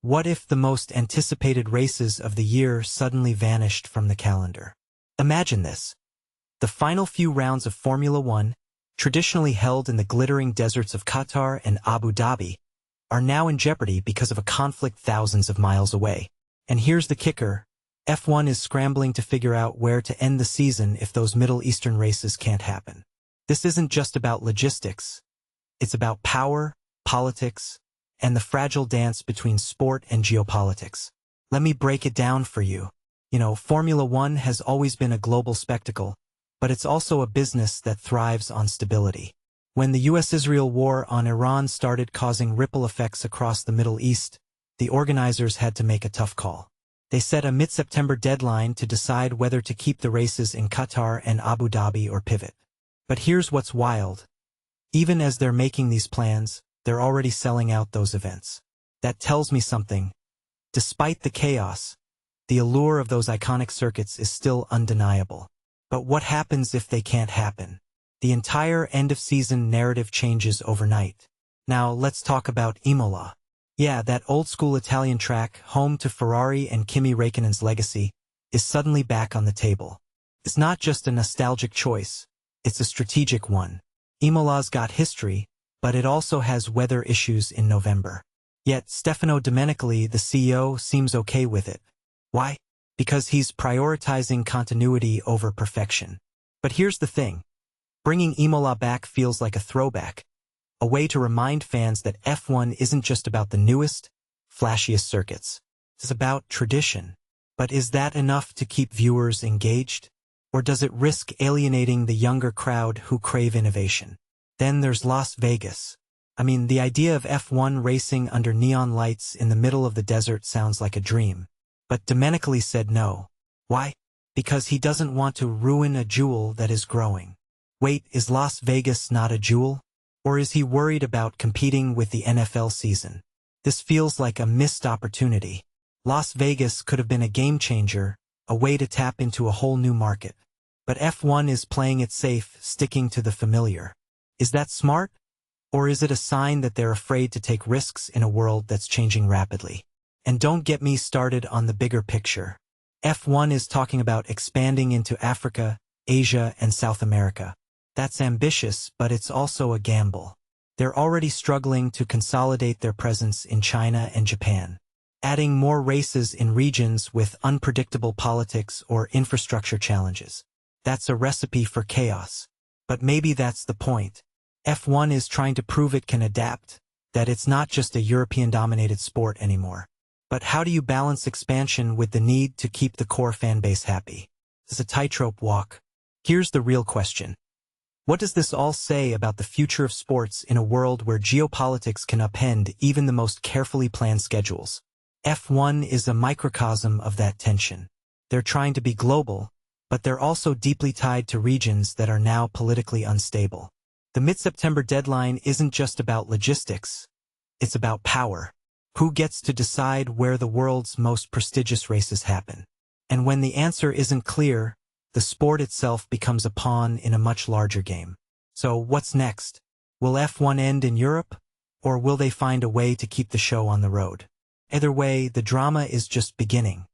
What if the most anticipated races of the year suddenly vanished from the calendar? Imagine this. The final few rounds of Formula One, traditionally held in the glittering deserts of Qatar and Abu Dhabi, are now in jeopardy because of a conflict thousands of miles away. And here's the kicker. F1 is scrambling to figure out where to end the season if those Middle Eastern races can't happen. This isn't just about logistics. It's about power, politics, and the fragile dance between sport and geopolitics. Let me break it down for you. Formula One has always been a global spectacle, but it's also a business that thrives on stability. When the US-Israel war on Iran started causing ripple effects across the Middle East, the organizers had to make a tough call. They set a mid-September deadline to decide whether to keep the races in Qatar and Abu Dhabi or pivot. But here's what's wild. Even as they're making these plans, they're already selling out those events. That tells me something. Despite the chaos, the allure of those iconic circuits is still undeniable. But what happens if they can't happen? The entire end-of-season narrative changes overnight. Now let's talk about Imola. Yeah, that old-school Italian track, home to Ferrari and Kimi Räikkönen's legacy, is suddenly back on the table. It's not just a nostalgic choice, it's a strategic one. Imola's got history, but it also has weather issues in November. Yet Stefano Domenicali, the CEO, seems okay with it. Why? Because he's prioritizing continuity over perfection. But here's the thing. Bringing Imola back feels like a throwback, a way to remind fans that F1 isn't just about the newest, flashiest circuits. It's about tradition. But is that enough to keep viewers engaged? Or does it risk alienating the younger crowd who crave innovation? Then there's Las Vegas. The idea of F1 racing under neon lights in the middle of the desert sounds like a dream. But Domenicali said no. Why? Because he doesn't want to ruin a jewel that is growing. Wait, is Las Vegas not a jewel? Or is he worried about competing with the NFL season? This feels like a missed opportunity. Las Vegas could have been a game changer, a way to tap into a whole new market. But F1 is playing it safe, sticking to the familiar. Is that smart? Or is it a sign that they're afraid to take risks in a world that's changing rapidly? And don't get me started on the bigger picture. F1 is talking about expanding into Africa, Asia, and South America. That's ambitious, but it's also a gamble. They're already struggling to consolidate their presence in China and Japan. Adding more races in regions with unpredictable politics or infrastructure challenges. That's a recipe for chaos. But maybe that's the point. F1 is trying to prove it can adapt, that it's not just a European-dominated sport anymore. But how do you balance expansion with the need to keep the core fanbase happy? It's a tightrope walk. Here's the real question. What does this all say about the future of sports in a world where geopolitics can upend even the most carefully planned schedules? F1 is a microcosm of that tension. They're trying to be global, but they're also deeply tied to regions that are now politically unstable. The mid-September deadline isn't just about logistics. It's about power. Who gets to decide where the world's most prestigious races happen? And when the answer isn't clear, the sport itself becomes a pawn in a much larger game. So what's next? Will F1 end in Europe? Or will they find a way to keep the show on the road? Either way, the drama is just beginning.